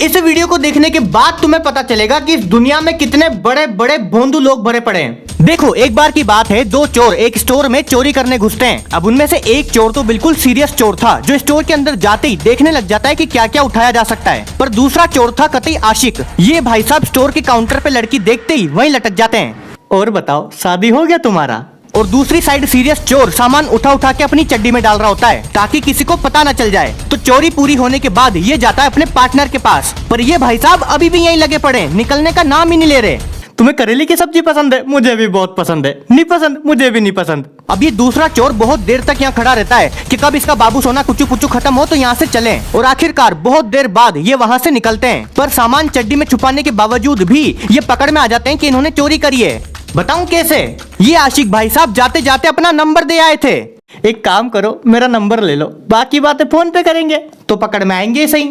इस वीडियो को देखने के बाद तुम्हें पता चलेगा कि इस दुनिया में कितने बड़े बड़े भोंदू लोग भरे पड़े हैं। देखो, एक बार की बात है, दो चोर एक स्टोर में चोरी करने घुसते हैं। अब उनमें से एक चोर तो बिल्कुल सीरियस चोर था, जो स्टोर के अंदर जाते ही देखने लग जाता है कि क्या क्या उठाया जा सकता है। पर दूसरा चोर था कतई आशिक। ये भाई साहब स्टोर के काउंटर पे लड़की देखते ही वहीं लटक जाते हैं। और बताओ, शादी हो गया तुम्हारा? और दूसरी साइड सीरियस चोर सामान उठा उठा के अपनी चड्डी में डाल रहा होता है ताकि किसी को पता न चल जाए। तो चोरी पूरी होने के बाद ये जाता है अपने पार्टनर के पास, पर ये भाई साहब अभी भी यहीं लगे पड़े, निकलने का नाम ही नहीं ले रहे। तुम्हें करेले की सब्जी पसंद है? मुझे भी बहुत पसंद है। नहीं पसंद? मुझे भी नहीं पसंद। अब ये दूसरा चोर बहुत देर तक यहाँ खड़ा रहता है कि कब इसका बाबू सोना कुचू पुचू खत्म हो तो यहाँ से चलें। और आखिरकार बहुत देर बाद ये वहाँ से निकलते हैं, पर सामान चड्डी में छुपाने के बावजूद भी ये पकड़ में आ जाते हैं कि इन्होंने चोरी करी है। बताऊं कैसे? ये आशिक भाई साहब जाते जाते अपना नंबर दे आए थे। एक काम करो, मेरा नंबर ले लो, बाकी बातें फोन पे करेंगे। तो पकड़ में आएंगे सही।